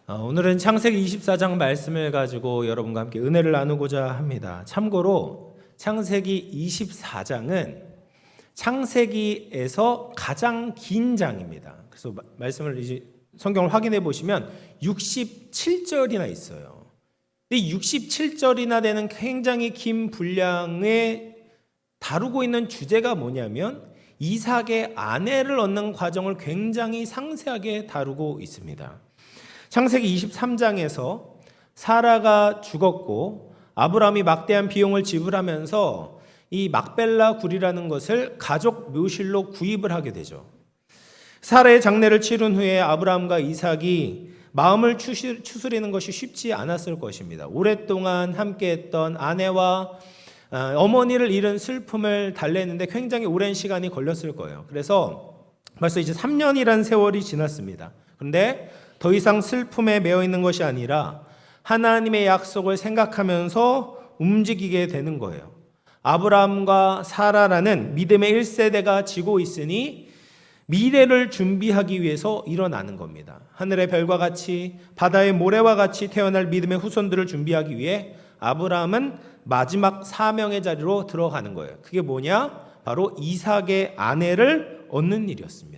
오늘은 창세기 24장 말씀을 가지고 여러분과 함께 은혜를 나누고자 합니다. 참고로 창세기 24장은 창세기에서 가장 긴 장입니다. 그래서 말씀을 이제 성경을 확인해 보시면 67절이나 있어요. 이 67절이나 되는 굉장히 긴 분량에 다루고 있는 주제가 뭐냐면 이삭의 아내를 얻는 과정을 굉장히 상세하게 다루고 있습니다. 창세기 23장에서 사라가 죽었고 아브라함이 막대한 비용을 지불하면서 이 막벨라 굴이라는 것을 가족 묘실로 구입을 하게 되죠. 사라의 장례를 치른 후에 아브라함과 이삭이 마음을 추스리는 것이 쉽지 않았을 것입니다. 오랫동안 함께했던 아내와 어머니를 잃은 슬픔을 달래는데 굉장히 오랜 시간이 걸렸을 거예요. 그래서 벌써 이제 3년이라는 세월이 지났습니다. 그런데 더 이상 슬픔에 매여 있는 것이 아니라 하나님의 약속을 생각하면서 움직이게 되는 거예요. 아브라함과 사라라는 믿음의 1세대가 지고 있으니 미래를 준비하기 위해서 일어나는 겁니다. 하늘의 별과 같이 바다의 모래와 같이 태어날 믿음의 후손들을 준비하기 위해 아브라함은 마지막 사명의 자리로 들어가는 거예요. 그게 뭐냐? 바로 이삭의 아내를 얻는 일이었습니다.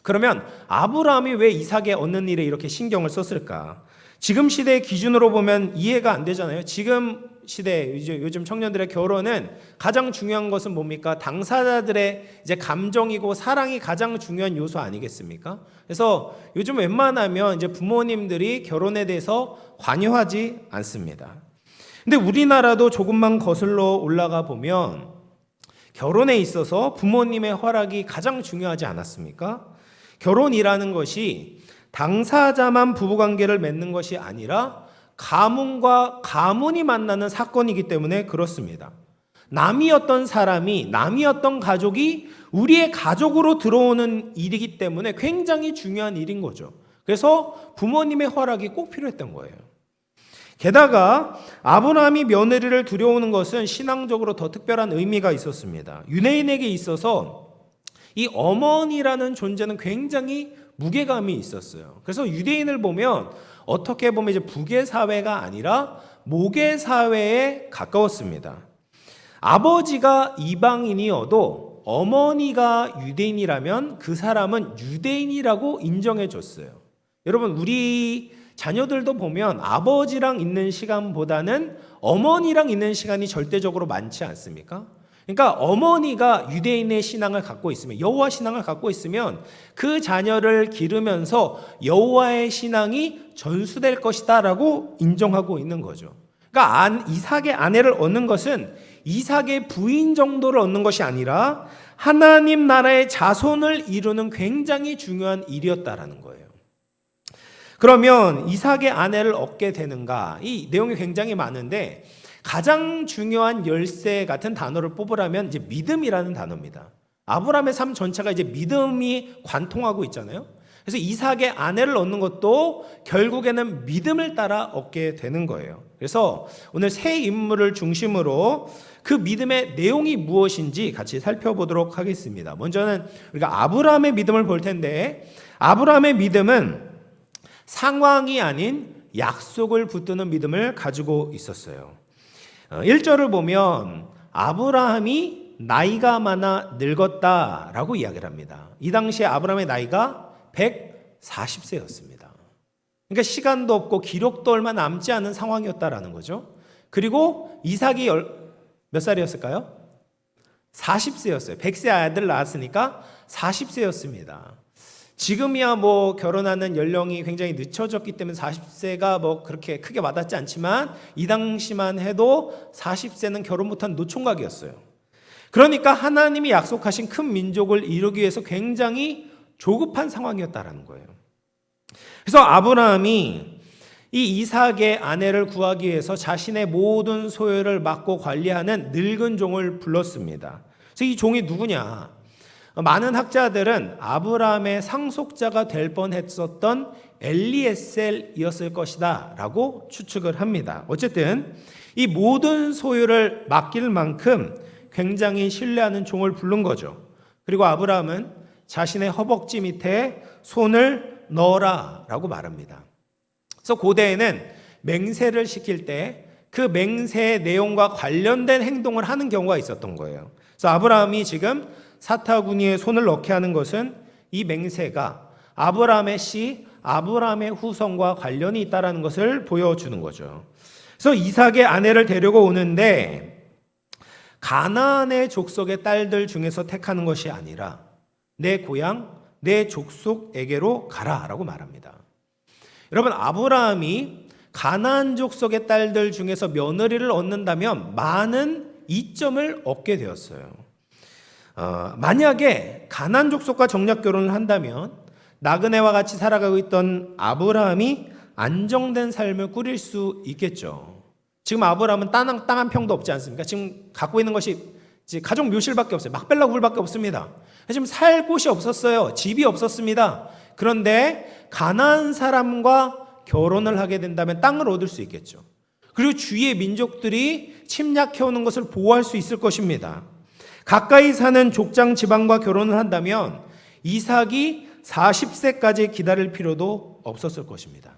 그러면 아브라함이 왜 이삭의 얻는 일에 이렇게 신경을 썼을까? 지금 시대의 기준으로 보면 이해가 안 되잖아요. 지금 시대, 이제 요즘 청년들의 결혼은 가장 중요한 것은 뭡니까? 당사자들의 이제 감정이고 사랑이 가장 중요한 요소 아니겠습니까? 그래서 요즘 웬만하면 이제 부모님들이 결혼에 대해서 관여하지 않습니다. 근데 우리나라도 조금만 거슬러 올라가 보면 결혼에 있어서 부모님의 허락이 가장 중요하지 않았습니까? 결혼이라는 것이 당사자만 부부관계를 맺는 것이 아니라 가문과 가문이 만나는 사건이기 때문에 그렇습니다. 남이었던 사람이, 남이었던 가족이 우리의 가족으로 들어오는 일이기 때문에 굉장히 중요한 일인 거죠. 그래서 부모님의 허락이 꼭 필요했던 거예요. 게다가 아브라함이 며느리를 들여오는 것은 신앙적으로 더 특별한 의미가 있었습니다. 유대인에게 있어서 이 어머니라는 존재는 굉장히 무게감이 있었어요. 그래서 유대인을 보면 어떻게 보면 이제 북의 사회가 아니라 목의 사회에 가까웠습니다. 아버지가 이방인이어도 어머니가 유대인이라면 그 사람은 유대인이라고 인정해 줬어요. 여러분, 우리 자녀들도 보면 아버지랑 있는 시간보다는 어머니랑 있는 시간이 절대적으로 많지 않습니까? 그러니까 어머니가 유대인의 신앙을 갖고 있으면, 여호와 신앙을 갖고 있으면 그 자녀를 기르면서 여호와의 신앙이 전수될 것이다라고 인정하고 있는 거죠. 그러니까 이삭의 아내를 얻는 것은 이삭의 부인 정도를 얻는 것이 아니라 하나님 나라의 자손을 이루는 굉장히 중요한 일이었다라는 거예요. 그러면 이삭의 아내를 얻게 되는가? 이 내용이 굉장히 많은데 가장 중요한 열쇠 같은 단어를 뽑으라면 이제 믿음이라는 단어입니다. 아브라함의 삶 전체가 이제 믿음이 관통하고 있잖아요. 그래서 이삭의 아내를 얻는 것도 결국에는 믿음을 따라 얻게 되는 거예요. 그래서 오늘 세 인물을 중심으로 그 믿음의 내용이 무엇인지 같이 살펴보도록 하겠습니다. 먼저는 우리가 아브라함의 믿음을 볼 텐데, 아브라함의 믿음은 상황이 아닌 약속을 붙드는 믿음을 가지고 있었어요. 1절을 보면 아브라함이 나이가 많아 늙었다라고 이야기를 합니다. 이 당시에 아브라함의 나이가 140세였습니다. 그러니까 시간도 없고 기록도 얼마 남지 않은 상황이었다라는 거죠. 그리고 이삭이 몇 살이었을까요? 40세였어요. 100세 아들 낳았으니까 40세였습니다. 지금이야 뭐 결혼하는 연령이 굉장히 늦춰졌기 때문에 40세가 뭐 그렇게 크게 와닿지 않지만 이 당시만 해도 40세는 결혼 못한 노총각이었어요. 그러니까 하나님이 약속하신 큰 민족을 이루기 위해서 굉장히 조급한 상황이었다라는 거예요. 그래서 아브라함이 이 이삭의 아내를 구하기 위해서 자신의 모든 소유를 맡고 관리하는 늙은 종을 불렀습니다. 그래서 이 종이 누구냐? 많은 학자들은 아브라함의 상속자가 될 뻔했었던 엘리에셀이었을 것이다 라고 추측을 합니다. 어쨌든 이 모든 소유를 맡길 만큼 굉장히 신뢰하는 종을 부른 거죠. 그리고 아브라함은 자신의 허벅지 밑에 손을 넣어라 라고 말합니다. 그래서 고대에는 맹세를 시킬 때 그 맹세의 내용과 관련된 행동을 하는 경우가 있었던 거예요. 그래서 아브라함이 지금 사타구니에 손을 넣게 하는 것은 이 맹세가 아브라함의 씨, 아브라함의 후손과 관련이 있다는 것을 보여주는 거죠. 그래서 이삭의 아내를 데리고 오는데 가나안의 족속의 딸들 중에서 택하는 것이 아니라 내 고향, 내 족속에게로 가라라고 말합니다. 여러분, 아브라함이 가나안 족속의 딸들 중에서 며느리를 얻는다면 많은 이점을 얻게 되었어요. 만약에 가나안 족속과 정략 결혼을 한다면 나그네와 같이 살아가고 있던 아브라함이 안정된 삶을 꾸릴 수 있겠죠. 지금 아브라함은 땅 한 평도 없지 않습니까? 지금 갖고 있는 것이 가족 묘실밖에 없어요. 막벨라 굴밖에 없습니다. 지금 살 곳이 없었어요. 집이 없었습니다. 그런데 가나안 사람과 결혼을 하게 된다면 땅을 얻을 수 있겠죠. 그리고 주위의 민족들이 침략해오는 것을 보호할 수 있을 것입니다. 가까이 사는 족장 지방과 결혼을 한다면 이삭이 40세까지 기다릴 필요도 없었을 것입니다.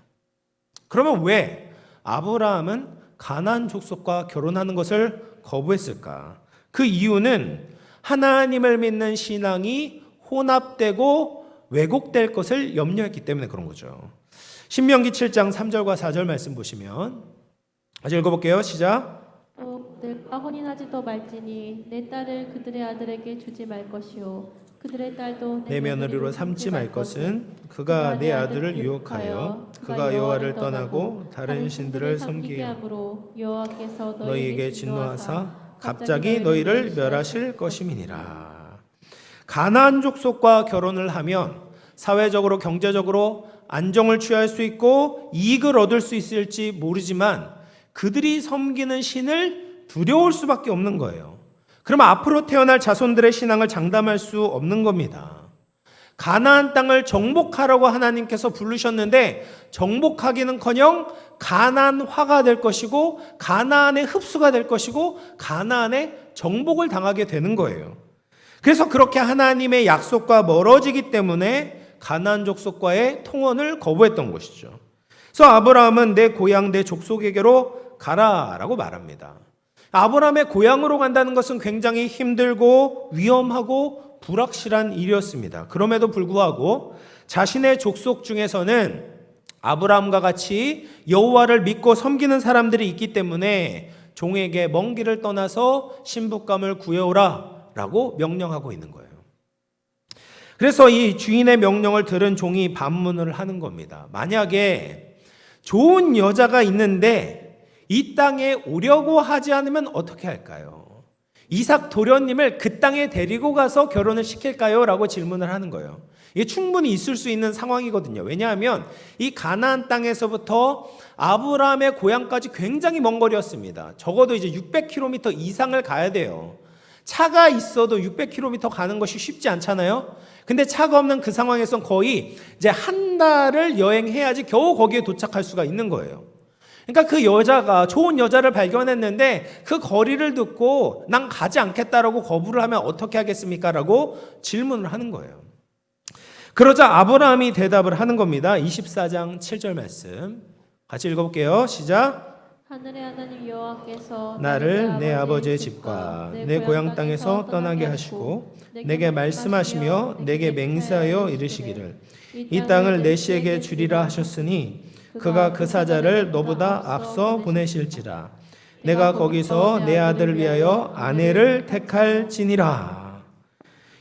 그러면 왜 아브라함은 가나안 족속과 결혼하는 것을 거부했을까? 그 이유는 하나님을 믿는 신앙이 혼합되고 왜곡될 것을 염려했기 때문에 그런 거죠. 신명기 7장 3절과 4절 말씀 보시면 다시 읽어볼게요. 시작. 또 늙어 혼인하지도 말지니 내 딸을 그들의 아들에게 주지 말 것이요 그들의 딸도 내 며느리로 삼지 말 것은 그가 내 아들을 유혹하여 그가 여호와를 떠나고 다른 신들을 섬기게 함으로 여호와께서 너희에게 진노하사 갑자기 너희를 멸하실 것임이니라. 가나안 족속과 결혼을 하면 사회적으로 경제적으로 안정을 취할 수 있고 이익을 얻을 수 있을지 모르지만 그들이 섬기는 신을 두려울 수밖에 없는 거예요. 그러면 앞으로 태어날 자손들의 신앙을 장담할 수 없는 겁니다. 가나안 땅을 정복하라고 하나님께서 부르셨는데 정복하기는커녕 가나안화가 될 것이고 가나안의 흡수가 될 것이고 가나안의 정복을 당하게 되는 거예요. 그래서 그렇게 하나님의 약속과 멀어지기 때문에 가나안 족속과의 통혼을 거부했던 것이죠. 그래서 아브라함은 내 고향 내 족속에게로 가라라고 말합니다. 아브라함의 고향으로 간다는 것은 굉장히 힘들고 위험하고 불확실한 일이었습니다. 그럼에도 불구하고 자신의 족속 중에서는 아브라함과 같이 여호와를 믿고 섬기는 사람들이 있기 때문에 종에게 먼 길을 떠나서 신부감을 구해오라라고 명령하고 있는 거예요. 그래서 이 주인의 명령을 들은 종이 반문을 하는 겁니다. 만약에 좋은 여자가 있는데 이 땅에 오려고 하지 않으면 어떻게 할까요? 이삭 도련님을 그 땅에 데리고 가서 결혼을 시킬까요? 라고 질문을 하는 거예요. 이게 충분히 있을 수 있는 상황이거든요. 왜냐하면 이 가나안 땅에서부터 아브라함의 고향까지 굉장히 먼 거리였습니다. 적어도 이제 600km 이상을 가야 돼요. 차가 있어도 600km 가는 것이 쉽지 않잖아요. 근데 차가 없는 그 상황에선 거의 이제 한 달을 여행해야지 겨우 거기에 도착할 수가 있는 거예요. 그러니까 그 여자가 좋은 여자를 발견했는데 그 거리를 듣고 난 가지 않겠다라고 거부를 하면 어떻게 하겠습니까? 라고 질문을 하는 거예요. 그러자 아브라함이 대답을 하는 겁니다. 24장 7절 말씀 같이 읽어볼게요. 시작. 하늘의 하나님 여호와께서 나를 내 아버지의 집과 내 고향 땅에서 떠나게 하시고 내게 말씀하시며 내게 맹세하여 이르시기를 이 땅을 내 씨에게 주리라 하셨으니 그가 그 사자를 너보다 앞서 보내실지라 내가 거기서 내 아들을 위하여 아내를 택할지니라.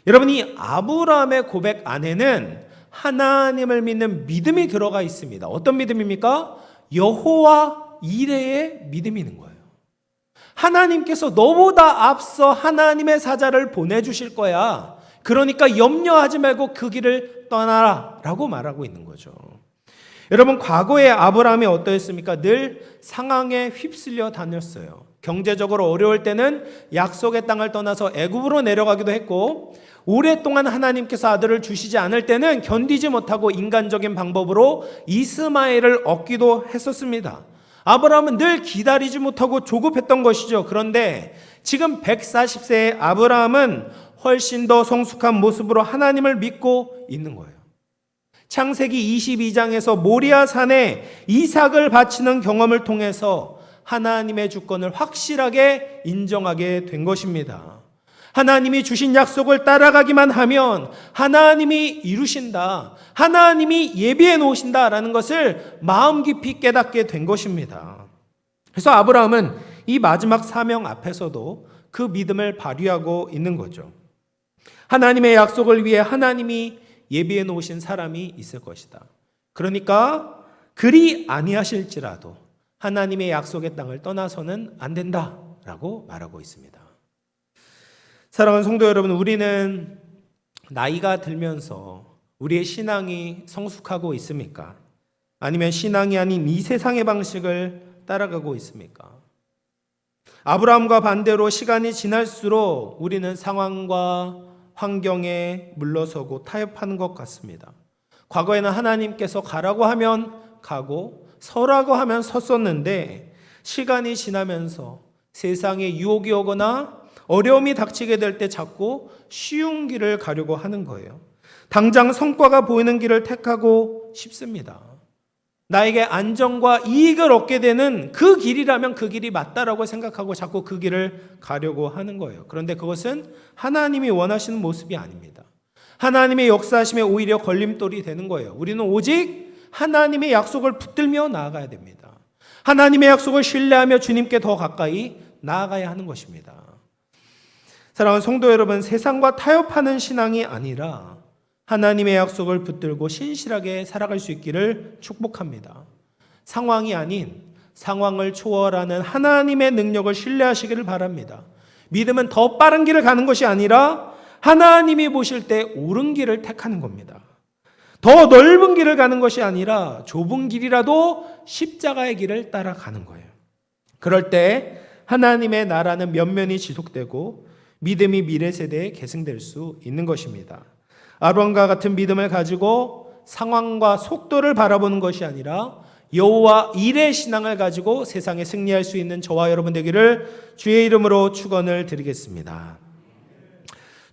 여러분, 이 아브라함의 고백 안에는 하나님을 믿는 믿음이 들어가 있습니다. 어떤 믿음입니까? 여호와 이레의 믿음이 있는 거예요. 하나님께서 너보다 앞서 하나님의 사자를 보내주실 거야. 그러니까 염려하지 말고 그 길을 떠나라 라고 말하고 있는 거죠. 여러분, 과거의 아브라함이 어떠했습니까? 늘 상황에 휩쓸려 다녔어요. 경제적으로 어려울 때는 약속의 땅을 떠나서 애굽으로 내려가기도 했고 오랫동안 하나님께서 아들을 주시지 않을 때는 견디지 못하고 인간적인 방법으로 이스마엘을 얻기도 했었습니다. 아브라함은 늘 기다리지 못하고 조급했던 것이죠. 그런데 지금 140세의 아브라함은 훨씬 더 성숙한 모습으로 하나님을 믿고 있는 거예요. 창세기 22장에서 모리아 산에 이삭을 바치는 경험을 통해서 하나님의 주권을 확실하게 인정하게 된 것입니다. 하나님이 주신 약속을 따라가기만 하면 하나님이 이루신다, 하나님이 예비해 놓으신다라는 것을 마음 깊이 깨닫게 된 것입니다. 그래서 아브라함은 이 마지막 사명 앞에서도 그 믿음을 발휘하고 있는 거죠. 하나님의 약속을 위해 하나님이 예비해 놓으신 사람이 있을 것이다. 그러니까 그리 아니하실지라도 하나님의 약속의 땅을 떠나서는 안 된다라고 말하고 있습니다. 사랑하는 성도 여러분, 우리는 나이가 들면서 우리의 신앙이 성숙하고 있습니까? 아니면 신앙이 아닌 이 세상의 방식을 따라가고 있습니까? 아브라함과 반대로 시간이 지날수록 우리는 상황과 환경에 물러서고 타협하는 것 같습니다. 과거에는 하나님께서 가라고 하면 가고 서라고 하면 섰었는데 시간이 지나면서 세상에 유혹이 오거나 어려움이 닥치게 될 때 자꾸 쉬운 길을 가려고 하는 거예요. 당장 성과가 보이는 길을 택하고 싶습니다. 나에게 안정과 이익을 얻게 되는 그 길이라면 그 길이 맞다라고 생각하고 자꾸 그 길을 가려고 하는 거예요. 그런데 그것은 하나님이 원하시는 모습이 아닙니다. 하나님의 역사하심에 오히려 걸림돌이 되는 거예요. 우리는 오직 하나님의 약속을 붙들며 나아가야 됩니다. 하나님의 약속을 신뢰하며 주님께 더 가까이 나아가야 하는 것입니다. 사랑하는 성도 여러분, 세상과 타협하는 신앙이 아니라 하나님의 약속을 붙들고 신실하게 살아갈 수 있기를 축복합니다. 상황이 아닌 상황을 초월하는 하나님의 능력을 신뢰하시기를 바랍니다. 믿음은 더 빠른 길을 가는 것이 아니라 하나님이 보실 때 옳은 길을 택하는 겁니다. 더 넓은 길을 가는 것이 아니라 좁은 길이라도 십자가의 길을 따라가는 거예요. 그럴 때 하나님의 나라는 면면이 지속되고 믿음이 미래 세대에 계승될 수 있는 것입니다. 아브라함과 같은 믿음을 가지고 상황과 속도를 바라보는 것이 아니라 여호와 일의 신앙을 가지고 세상에 승리할 수 있는 저와 여러분 되기를 주의 이름으로 축원을 드리겠습니다.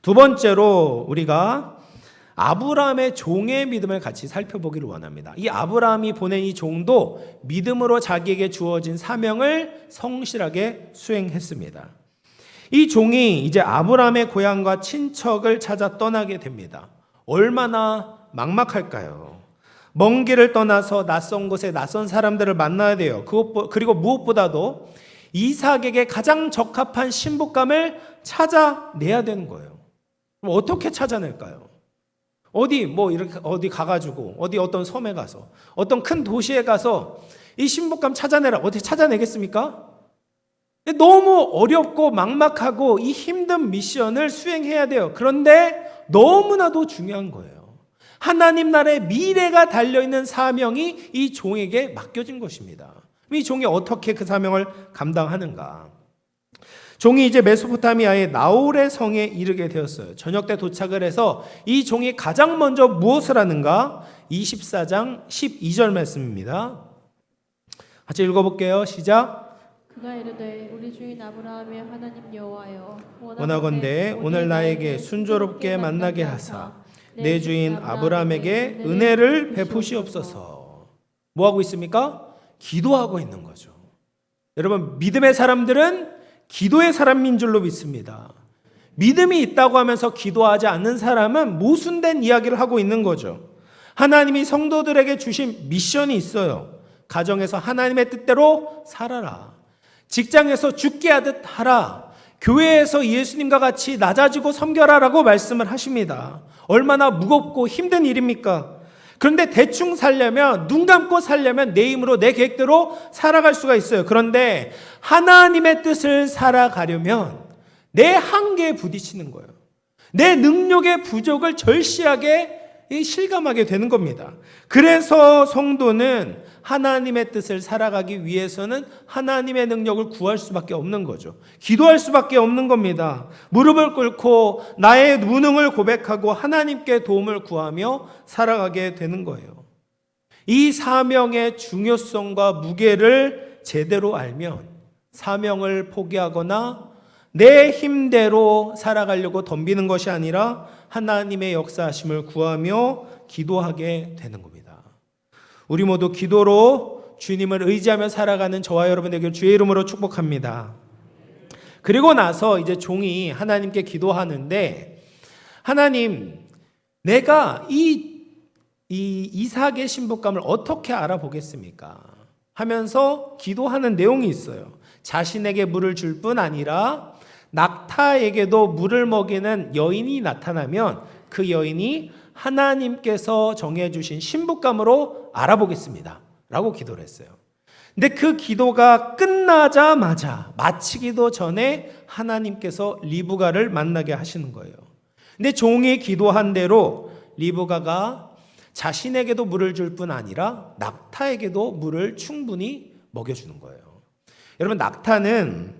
두 번째로 우리가 아브라함의 종의 믿음을 같이 살펴보기를 원합니다. 이 아브라함이 보낸 이 종도 믿음으로 자기에게 주어진 사명을 성실하게 수행했습니다. 이 종이 이제 아브라함의 고향과 친척을 찾아 떠나게 됩니다. 얼마나 막막할까요? 먼 길을 떠나서 낯선 곳에 낯선 사람들을 만나야 돼요. 그리고 무엇보다도 이삭에게 가장 적합한 신부감을 찾아내야 되는 거예요. 그럼 어떻게 찾아낼까요? 어디 가가지고, 어떤 섬에 가서, 어떤 큰 도시에 가서 이 신부감 찾아내라. 어떻게 찾아내겠습니까? 너무 어렵고 막막하고 이 힘든 미션을 수행해야 돼요. 그런데 너무나도 중요한 거예요. 하나님 나라의 미래가 달려있는 사명이 이 종에게 맡겨진 것입니다. 이 종이 어떻게 그 사명을 감당하는가? 종이 이제 메소포타미아의 나홀의 성에 이르게 되었어요. 저녁 때 도착을 해서 이 종이 가장 먼저 무엇을 하는가? 24장 12절 말씀입니다. 같이 읽어볼게요. 시작. 그가 이르되 우리 주인 아브라함의 하나님 여호와여 원하건대 오늘 나에게 순조롭게 만나게 하사 내 주인 아브라함에게 은혜를 베푸시옵소서. 뭐 하고 있습니까? 기도하고 있는 거죠. 여러분, 믿음의 사람들은 기도의 사람인 줄로 믿습니다. 믿음이 있다고 하면서 기도하지 않는 사람은 모순된 이야기를 하고 있는 거죠. 하나님이 성도들에게 주신 미션이 있어요. 가정에서 하나님의 뜻대로 살아라. 직장에서 죽게 하듯 하라. 교회에서 예수님과 같이 낮아지고 섬겨라라고 말씀을 하십니다. 얼마나 무겁고 힘든 일입니까? 그런데 대충 살려면, 눈 감고 살려면 내 힘으로 내 계획대로 살아갈 수가 있어요. 그런데 하나님의 뜻을 살아가려면 내 한계에 부딪히는 거예요. 내 능력의 부족을 절실하게 실감하게 되는 겁니다. 그래서 성도는 하나님의 뜻을 살아가기 위해서는 하나님의 능력을 구할 수밖에 없는 거죠. 기도할 수밖에 없는 겁니다. 무릎을 꿇고 나의 무능을 고백하고 하나님께 도움을 구하며 살아가게 되는 거예요. 이 사명의 중요성과 무게를 제대로 알면 사명을 포기하거나 내 힘대로 살아가려고 덤비는 것이 아니라 하나님의 역사하심을 구하며 기도하게 되는 겁니다. 우리 모두 기도로 주님을 의지하며 살아가는 저와 여러분 되길 주의 이름으로 축복합니다. 그리고 나서 이제 종이 하나님께 기도하는데, 하나님, 내가 이 이삭의 신부감을 어떻게 알아보겠습니까? 하면서 기도하는 내용이 있어요. 자신에게 물을 줄 뿐 아니라 낙타에게도 물을 먹이는 여인이 나타나면 그 여인이 하나님께서 정해주신 신부감으로 알아보겠습니다 라고 기도를 했어요. 근데 그 기도가 끝나자마자, 마치기도 전에 하나님께서 리브가를 만나게 하시는 거예요. 근데 종이 기도한 대로 리브가가 자신에게도 물을 줄 뿐 아니라 낙타에게도 물을 충분히 먹여주는 거예요. 여러분, 낙타는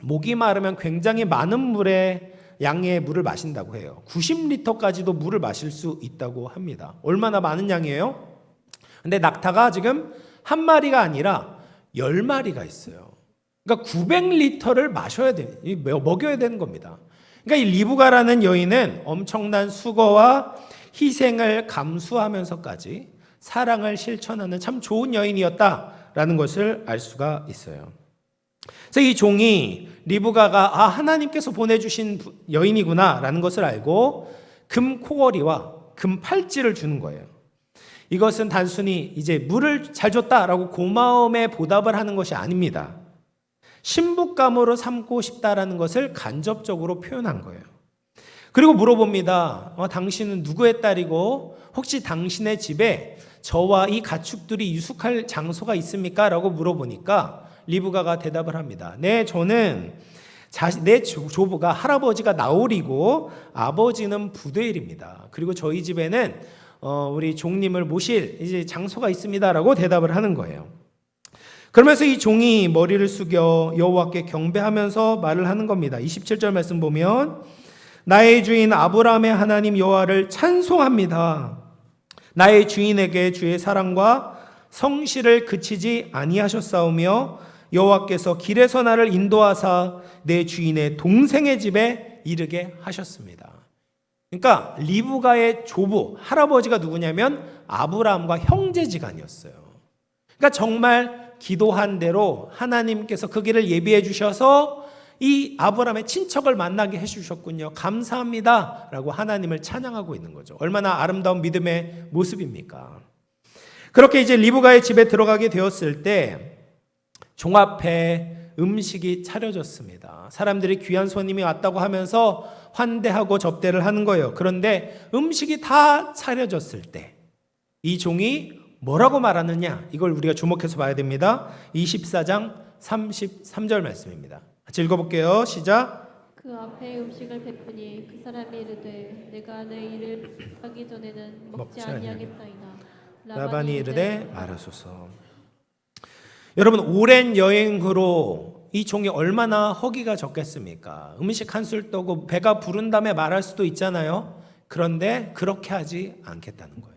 목이 마르면 굉장히 많은 물에 양의 물을 마신다고 해요. 90리터까지도 물을 마실 수 있다고 합니다. 얼마나 많은 양이에요? 근데 낙타가 지금 한 마리가 아니라 10마리가 있어요. 그러니까 900리터를 마셔야 돼요. 먹여야 되는 겁니다. 그러니까 이 리브가라는 여인은 엄청난 수고와 희생을 감수하면서까지 사랑을 실천하는 참 좋은 여인이었다라는 것을 알 수가 있어요. 그래서 이 종이 리브가가 하나님께서 보내주신 여인이구나라는 것을 알고 금 코걸이와 금 팔찌를 주는 거예요. 이것은 단순히 이제 물을 잘 줬다라고 고마움에 보답을 하는 것이 아닙니다. 신부감으로 삼고 싶다라는 것을 간접적으로 표현한 거예요. 그리고 물어봅니다. 당신은 누구의 딸이고 혹시 당신의 집에 저와 이 가축들이 유숙할 장소가 있습니까? 라고 물어보니까 리브가가 대답을 합니다. 네, 저는 내 조부가 할아버지가 나홀이고 아버지는 부두엘입니다. 그리고 저희 집에는 우리 종님을 모실 이제 장소가 있습니다라고 대답을 하는 거예요. 그러면서 이 종이 머리를 숙여 여호와께 경배하면서 말을 하는 겁니다. 27절 말씀 보면 나의 주인 아브라함의 하나님 여호와를 찬송합니다. 나의 주인에게 주의 사랑과 성실을 그치지 아니하셨사오며 여호와께서 길에서 나를 인도하사 내 주인의 동생의 집에 이르게 하셨습니다. 그러니까 리브가의 조부 할아버지가 누구냐면 아브라함과 형제지간이었어요. 그러니까 정말 기도한 대로 하나님께서 그 길을 예비해 주셔서 이 아브라함의 친척을 만나게 해주셨군요. 감사합니다 라고 하나님을 찬양하고 있는 거죠. 얼마나 아름다운 믿음의 모습입니까? 그렇게 이제 리브가의 집에 들어가게 되었을 때 종 앞에 음식이 차려졌습니다. 사람들이 귀한 손님이 왔다고 하면서 환대하고 접대를 하는 거예요. 그런데 음식이 다 차려졌을 때 이 종이 뭐라고 말하느냐, 이걸 우리가 주목해서 봐야 됩니다. 24장 33절 말씀입니다. 같이 읽어볼게요. 시작. 그 앞에 음식을 베푸니 그 사람이 이르되 내가 내 일을 하기 전에는 먹지 아니하겠나이다. 라반이 이르되 말하소서. 여러분, 오랜 여행으로 이 종이 얼마나 허기가 졌겠습니까? 음식 한술 떠고 배가 부른 다음에 말할 수도 있잖아요. 그런데 그렇게 하지 않겠다는 거예요.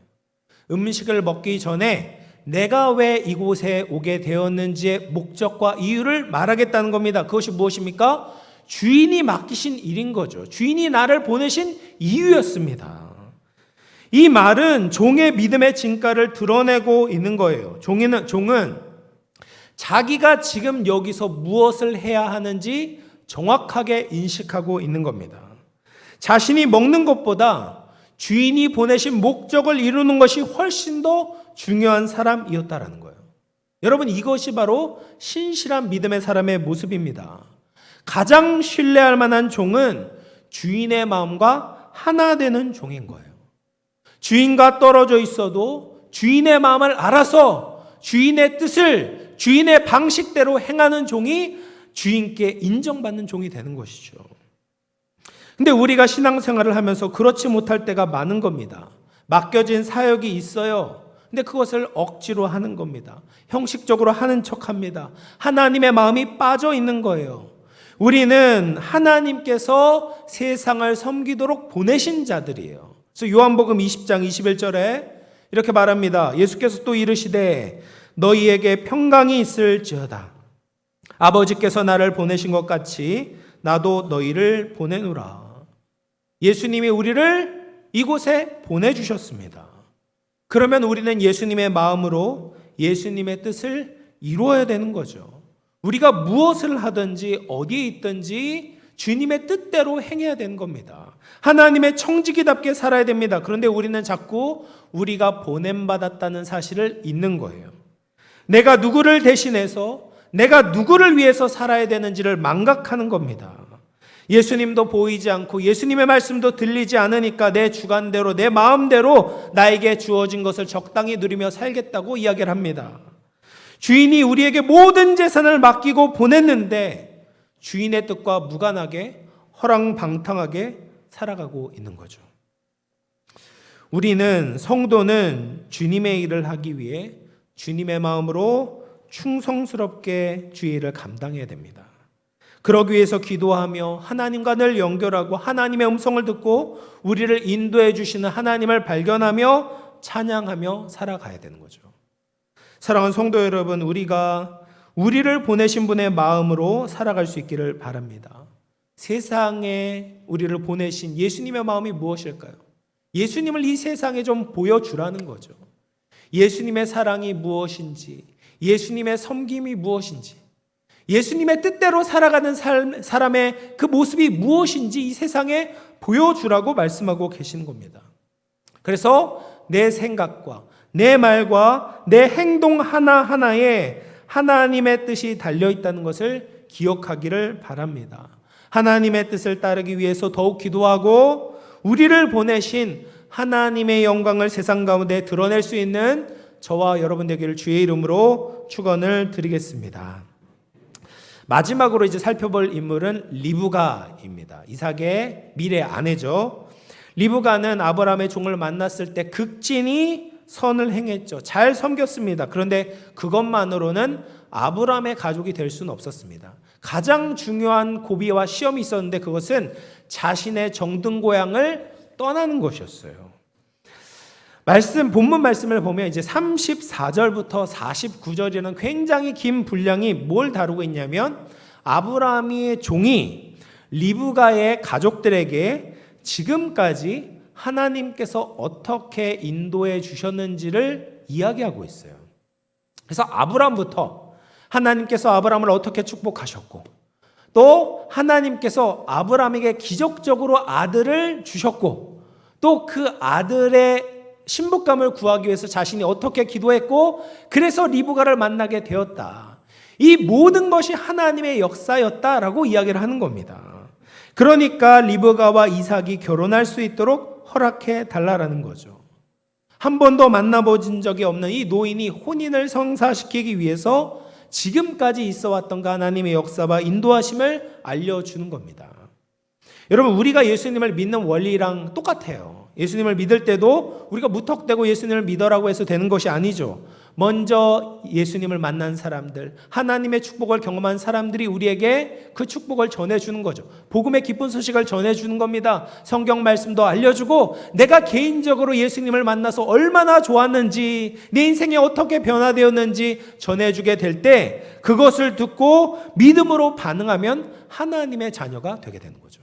음식을 먹기 전에 내가 왜 이곳에 오게 되었는지의 목적과 이유를 말하겠다는 겁니다. 그것이 무엇입니까? 주인이 맡기신 일인 거죠. 주인이 나를 보내신 이유였습니다. 이 말은 종의 믿음의 진가를 드러내고 있는 거예요. 종은 자기가 지금 여기서 무엇을 해야 하는지 정확하게 인식하고 있는 겁니다. 자신이 먹는 것보다 주인이 보내신 목적을 이루는 것이 훨씬 더 중요한 사람이었다라는 거예요. 여러분, 이것이 바로 신실한 믿음의 사람의 모습입니다. 가장 신뢰할 만한 종은 주인의 마음과 하나 되는 종인 거예요. 주인과 떨어져 있어도 주인의 마음을 알아서 주인의 뜻을 주인의 방식대로 행하는 종이 주인께 인정받는 종이 되는 것이죠. 근데 우리가 신앙생활을 하면서 그렇지 못할 때가 많은 겁니다. 맡겨진 사역이 있어요. 근데 그것을 억지로 하는 겁니다. 형식적으로 하는 척합니다. 하나님의 마음이 빠져 있는 거예요. 우리는 하나님께서 세상을 섬기도록 보내신 자들이에요. 그래서 요한복음 20장 21절에 이렇게 말합니다. 예수께서 또 이르시되 너희에게 평강이 있을지어다. 아버지께서 나를 보내신 것 같이 나도 너희를 보내노라. 예수님이 우리를 이곳에 보내주셨습니다. 그러면 우리는 예수님의 마음으로 예수님의 뜻을 이루어야 되는 거죠. 우리가 무엇을 하든지 어디에 있든지 주님의 뜻대로 행해야 되는 겁니다. 하나님의 청지기답게 살아야 됩니다. 그런데 우리는 자꾸 우리가 보냄받았다는 사실을 잊는 거예요. 내가 누구를 대신해서 내가 누구를 위해서 살아야 되는지를 망각하는 겁니다. 예수님도 보이지 않고 예수님의 말씀도 들리지 않으니까 내 주관대로 내 마음대로 나에게 주어진 것을 적당히 누리며 살겠다고 이야기를 합니다. 주인이 우리에게 모든 재산을 맡기고 보냈는데 주인의 뜻과 무관하게 허랑방탕하게 살아가고 있는 거죠. 우리는 성도는 주님의 일을 하기 위해 주님의 마음으로 충성스럽게 주의 일을 감당해야 됩니다. 그러기 위해서 기도하며 하나님과 늘 연결하고 하나님의 음성을 듣고 우리를 인도해 주시는 하나님을 발견하며 찬양하며 살아가야 되는 거죠. 사랑하는 성도 여러분, 우리가 우리를 보내신 분의 마음으로 살아갈 수 있기를 바랍니다. 세상에 우리를 보내신 예수님의 마음이 무엇일까요? 예수님을 이 세상에 좀 보여주라는 거죠. 예수님의 사랑이 무엇인지, 예수님의 섬김이 무엇인지, 예수님의 뜻대로 살아가는 사람의 그 모습이 무엇인지 이 세상에 보여주라고 말씀하고 계시는 겁니다. 그래서 내 생각과 내 말과 내 행동 하나하나에 하나님의 뜻이 달려있다는 것을 기억하기를 바랍니다. 하나님의 뜻을 따르기 위해서 더욱 기도하고 우리를 보내신 하나님의 영광을 세상 가운데 드러낼 수 있는 저와 여러분 되기를 주의 이름으로 축원을 드리겠습니다. 마지막으로 이제 살펴볼 인물은 리브가입니다. 이삭의 미래 아내죠. 리브가는 아브라함의 종을 만났을 때 극진히 선을 행했죠. 잘 섬겼습니다. 그런데 그것만으로는 아브라함의 가족이 될 수는 없었습니다. 가장 중요한 고비와 시험이 있었는데 그것은 자신의 정든 고향을 떠나는 것이었어요. 본문 말씀을 보면 이제 34절부터 49절에는 굉장히 긴 분량이 뭘 다루고 있냐면 아브라함의 종이 리브가의 가족들에게 지금까지 하나님께서 어떻게 인도해 주셨는지를 이야기하고 있어요. 그래서 아브라함부터 하나님께서 아브라함을 어떻게 축복하셨고 또 하나님께서 아브라함에게 기적적으로 아들을 주셨고 또 그 아들의 신부감을 구하기 위해서 자신이 어떻게 기도했고 그래서 리브가를 만나게 되었다. 이 모든 것이 하나님의 역사였다라고 이야기를 하는 겁니다. 그러니까 리브가와 이삭이 결혼할 수 있도록 허락해 달라라는 거죠. 한 번도 만나본 적이 없는 이 노인이 혼인을 성사시키기 위해서 지금까지 있어왔던 그 하나님의 역사와 인도하심을 알려주는 겁니다. 여러분, 우리가 예수님을 믿는 원리랑 똑같아요. 예수님을 믿을 때도 우리가 무턱대고 예수님을 믿어라고 해서 되는 것이 아니죠. 먼저 예수님을 만난 사람들, 하나님의 축복을 경험한 사람들이 우리에게 그 축복을 전해주는 거죠. 복음의 기쁜 소식을 전해주는 겁니다. 성경 말씀도 알려주고 내가 개인적으로 예수님을 만나서 얼마나 좋았는지 내 인생이 어떻게 변화되었는지 전해주게 될 때 그것을 듣고 믿음으로 반응하면 하나님의 자녀가 되게 되는 거죠.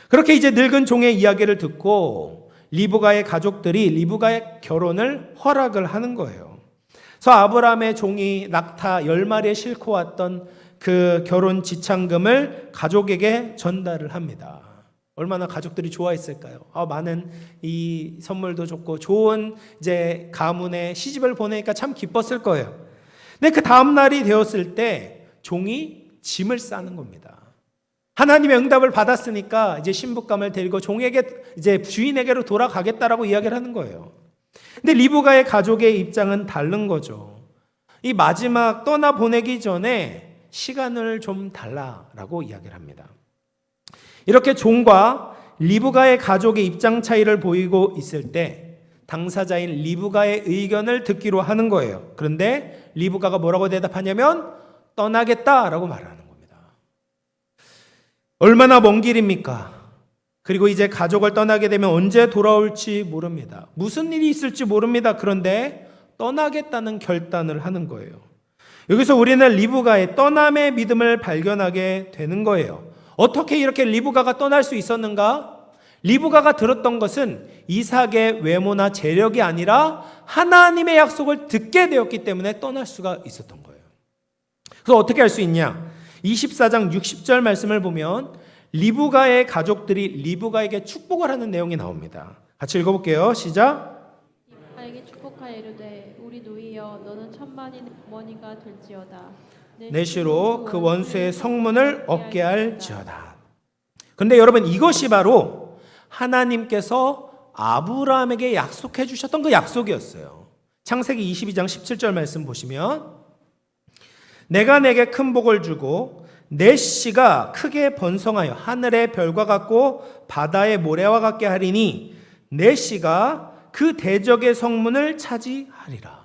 그렇게 이제 늙은 종의 이야기를 듣고 리브가의 가족들이 리브가의 결혼을 허락을 하는 거예요. 그래서 아브라함의 종이 낙타 10마리에 싣고 왔던 그 결혼 지참금을 가족에게 전달을 합니다. 얼마나 가족들이 좋아했을까요? 많은 이 선물도 좋고 좋은 이제 가문에 시집을 보내니까 참 기뻤을 거예요. 근데 그 다음 날이 되었을 때 종이 짐을 싸는 겁니다. 하나님의 응답을 받았으니까 이제 신부감을 데리고 종에게 이제 주인에게로 돌아가겠다라고 이야기를 하는 거예요. 근데 리브가의 가족의 입장은 다른 거죠. 이 마지막 떠나 보내기 전에 시간을 좀 달라라고 이야기를 합니다. 이렇게 종과 리브가의 가족의 입장 차이를 보이고 있을 때 당사자인 리브가의 의견을 듣기로 하는 거예요. 그런데 리브가가 뭐라고 대답하냐면 떠나겠다라고 말하는 겁니다. 얼마나 먼 길입니까? 그리고 이제 가족을 떠나게 되면 언제 돌아올지 모릅니다. 무슨 일이 있을지 모릅니다. 그런데 떠나겠다는 결단을 하는 거예요. 여기서 우리는 리브가의 떠남의 믿음을 발견하게 되는 거예요. 어떻게 이렇게 리브가가 떠날 수 있었는가? 리브가가 들었던 것은 이삭의 외모나 재력이 아니라 하나님의 약속을 듣게 되었기 때문에 떠날 수가 있었던 거예요. 그래서 어떻게 할 수 있냐? 24장 60절 말씀을 보면 리브가의 가족들이 리브가에게 축복을 하는 내용이 나옵니다. 같이 읽어볼게요. 시작. 나에게 축복하여 이르되 우리 노이여 너는 천만인 어머니가 될지어다. 내 시로 그 원수의 성문을 얻게 할지어다. 그런데 여러분, 이것이 바로 하나님께서 아브라함에게 약속해 주셨던 그 약속이었어요. 창세기 22장 17절 말씀 보시면 내가 내게 큰 복을 주고 내 씨가 크게 번성하여 하늘의 별과 같고 바다의 모래와 같게 하리니 내 씨가 그 대적의 성문을 차지하리라.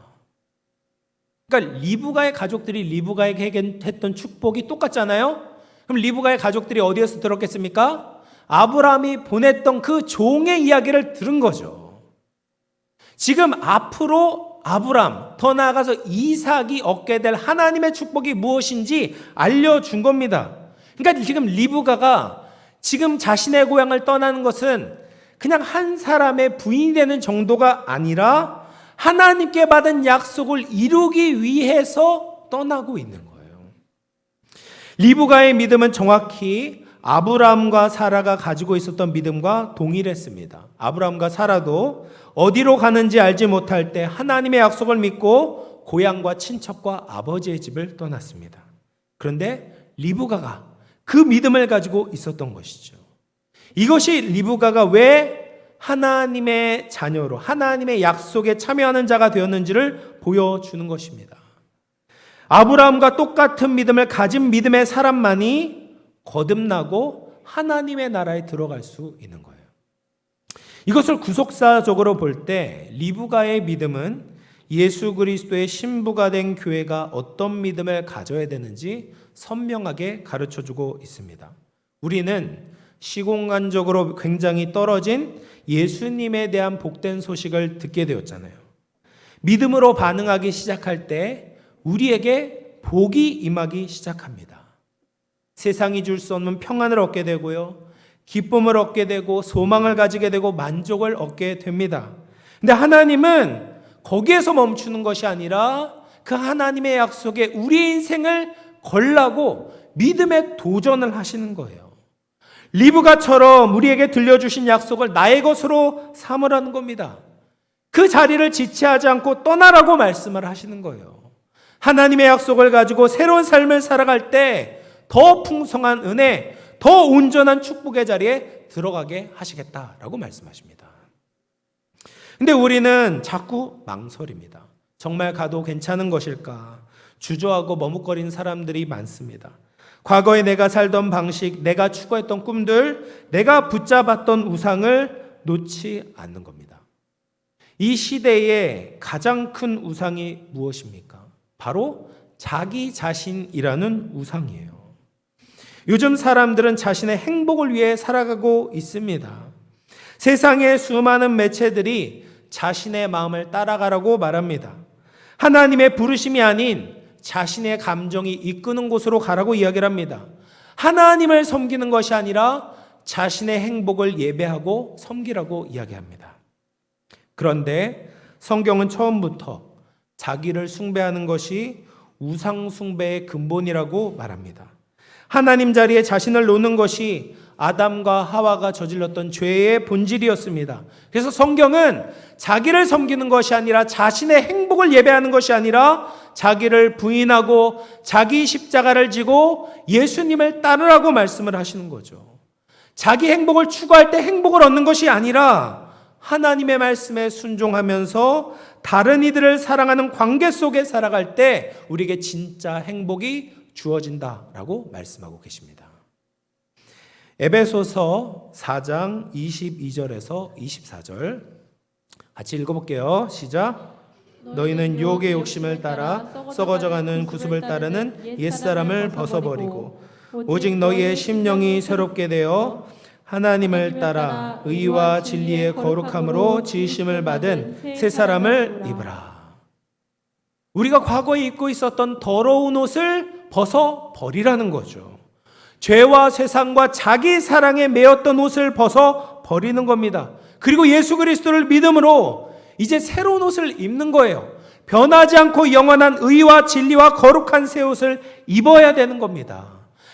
그러니까 리브가의 가족들이 리브가에게 했던 축복이 똑같잖아요. 그럼 리브가의 가족들이 어디에서 들었겠습니까? 아브라함이 보냈던 그 종의 이야기를 들은 거죠. 지금 앞으로 아브라함, 더 나아가서 이삭이 얻게 될 하나님의 축복이 무엇인지 알려준 겁니다. 그러니까 지금 리브가가 지금 자신의 고향을 떠나는 것은 그냥 한 사람의 부인이 되는 정도가 아니라 하나님께 받은 약속을 이루기 위해서 떠나고 있는 거예요. 리브가의 믿음은 정확히 아브라함과 사라가 가지고 있었던 믿음과 동일했습니다. 아브라함과 사라도 어디로 가는지 알지 못할 때 하나님의 약속을 믿고 고향과 친척과 아버지의 집을 떠났습니다. 그런데 리브가가 그 믿음을 가지고 있었던 것이죠. 이것이 리브가가 왜 하나님의 자녀로 하나님의 약속에 참여하는 자가 되었는지를 보여주는 것입니다. 아브라함과 똑같은 믿음을 가진 믿음의 사람만이 거듭나고 하나님의 나라에 들어갈 수 있는 거예요. 이것을 구속사적으로 볼 때 리브가의 믿음은 예수 그리스도의 신부가 된 교회가 어떤 믿음을 가져야 되는지 선명하게 가르쳐주고 있습니다. 우리는 시공간적으로 굉장히 떨어진 예수님에 대한 복된 소식을 듣게 되었잖아요. 믿음으로 반응하기 시작할 때 우리에게 복이 임하기 시작합니다. 세상이 줄 수 없는 평안을 얻게 되고요, 기쁨을 얻게 되고 소망을 가지게 되고 만족을 얻게 됩니다. 근데 하나님은 거기에서 멈추는 것이 아니라 그 하나님의 약속에 우리의 인생을 걸라고 믿음의 도전을 하시는 거예요. 리브가처럼 우리에게 들려주신 약속을 나의 것으로 삼으라는 겁니다. 그 자리를 지체하지 않고 떠나라고 말씀을 하시는 거예요. 하나님의 약속을 가지고 새로운 삶을 살아갈 때 더 풍성한 은혜, 더 온전한 축복의 자리에 들어가게 하시겠다라고 말씀하십니다. 근데 우리는 자꾸 망설입니다. 정말 가도 괜찮은 것일까? 주저하고 머뭇거리는 사람들이 많습니다. 과거에 내가 살던 방식, 내가 추구했던 꿈들, 내가 붙잡았던 우상을 놓지 않는 겁니다. 이 시대의 가장 큰 우상이 무엇입니까? 바로 자기 자신이라는 우상이에요. 요즘 사람들은 자신의 행복을 위해 살아가고 있습니다. 세상의 수많은 매체들이 자신의 마음을 따라가라고 말합니다. 하나님의 부르심이 아닌 자신의 감정이 이끄는 곳으로 가라고 이야기를 합니다. 하나님을 섬기는 것이 아니라 자신의 행복을 예배하고 섬기라고 이야기합니다. 그런데 성경은 처음부터 자기를 숭배하는 것이 우상 숭배의 근본이라고 말합니다. 하나님 자리에 자신을 놓는 것이 아담과 하와가 저질렀던 죄의 본질이었습니다. 그래서 성경은 자기를 섬기는 것이 아니라 자신의 행복을 예배하는 것이 아니라 자기를 부인하고 자기 십자가를 지고 예수님을 따르라고 말씀을 하시는 거죠. 자기 행복을 추구할 때 행복을 얻는 것이 아니라 하나님의 말씀에 순종하면서 다른 이들을 사랑하는 관계 속에 살아갈 때 우리에게 진짜 행복이 주어진다라고 말씀하고 계십니다. 에베소서 4장 22절에서 24절 같이 읽어볼게요. 시작. 너희는 유혹의 욕심을 따라 썩어져가는 구습을 따르는 옛사람을 벗어버리고 오직 너희의 심령이 새롭게 되어 하나님을 따라 의와 진리의 거룩함으로 지으심을 받은 새 사람을 입으라. 우리가 과거에 입고 있었던 더러운 옷을 벗어버리라는 거죠. 죄와 세상과 자기 사랑에 매였던 옷을 벗어 버리는 겁니다. 그리고 예수 그리스도를 믿음으로 이제 새로운 옷을 입는 거예요. 변하지 않고 영원한 의와 진리와 거룩한 새 옷을 입어야 되는 겁니다.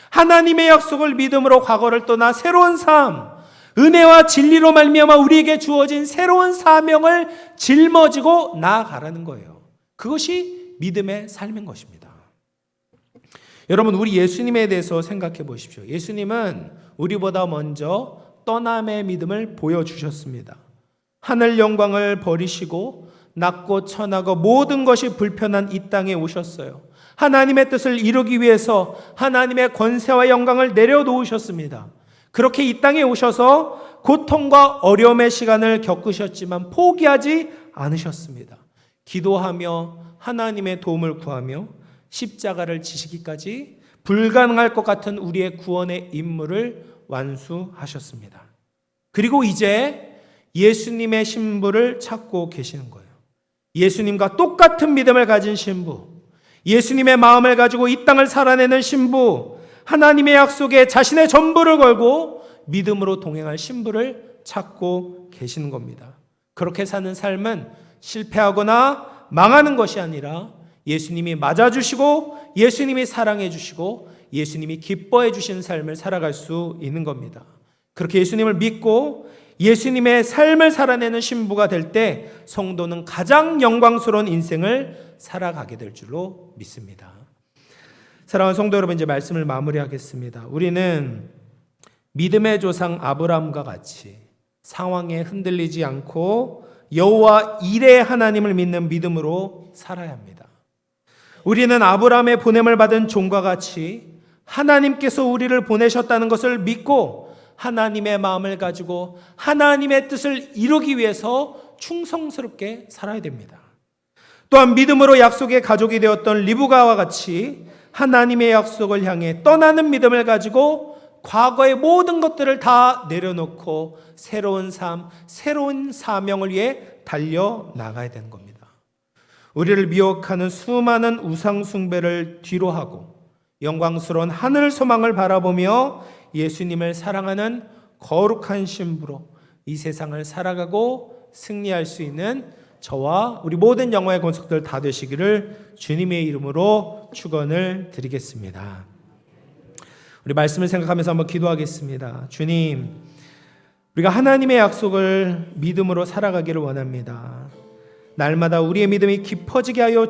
하나님의 약속을 믿음으로 과거를 떠나 새로운 삶, 은혜와 진리로 말미암아 우리에게 주어진 새로운 사명을 짊어지고 나아가라는 거예요. 그것이 믿음의 삶인 것입니다. 여러분, 우리 예수님에 대해서 생각해 보십시오. 예수님은 우리보다 먼저 떠남의 믿음을 보여주셨습니다. 하늘 영광을 버리시고 낮고 천하고 모든 것이 불편한 이 땅에 오셨어요. 하나님의 뜻을 이루기 위해서 하나님의 권세와 영광을 내려놓으셨습니다. 그렇게 이 땅에 오셔서 고통과 어려움의 시간을 겪으셨지만 포기하지 않으셨습니다. 기도하며 하나님의 도움을 구하며 십자가를 지시기까지 불가능할 것 같은 우리의 구원의 임무를 완수하셨습니다. 그리고 이제 예수님의 신부를 찾고 계시는 거예요. 예수님과 똑같은 믿음을 가진 신부, 예수님의 마음을 가지고 이 땅을 살아내는 신부, 하나님의 약속에 자신의 전부를 걸고 믿음으로 동행할 신부를 찾고 계시는 겁니다. 그렇게 사는 삶은 실패하거나 망하는 것이 아니라 예수님이 맞아주시고 예수님이 사랑해 주시고 예수님이 기뻐해 주시는 삶을 살아갈 수 있는 겁니다. 그렇게 예수님을 믿고 예수님의 삶을 살아내는 신부가 될 때 성도는 가장 영광스러운 인생을 살아가게 될 줄로 믿습니다. 사랑하는 성도 여러분, 이제 말씀을 마무리하겠습니다. 우리는 믿음의 조상 아브라함과 같이 상황에 흔들리지 않고 여호와 일의 하나님을 믿는 믿음으로 살아야 합니다. 우리는 아브라함의 보냄을 받은 종과 같이 하나님께서 우리를 보내셨다는 것을 믿고 하나님의 마음을 가지고 하나님의 뜻을 이루기 위해서 충성스럽게 살아야 됩니다. 또한 믿음으로 약속의 가족이 되었던 리브가와 같이 하나님의 약속을 향해 떠나는 믿음을 가지고 과거의 모든 것들을 다 내려놓고 새로운 삶, 새로운 사명을 위해 달려나가야 되는 겁니다. 우리를 미혹하는 수많은 우상 숭배를 뒤로하고 영광스러운 하늘 소망을 바라보며 예수님을 사랑하는 거룩한 신부로 이 세상을 살아가고 승리할 수 있는 저와 우리 모든 영광의 권속들 다 되시기를 주님의 이름으로 축원을 드리겠습니다. 우리 말씀을 생각하면서 한번 기도하겠습니다. 주님, 우리가 하나님의 약속을 믿음으로 살아가기를 원합니다. 날마다 우리의 믿음이 깊어지게 하여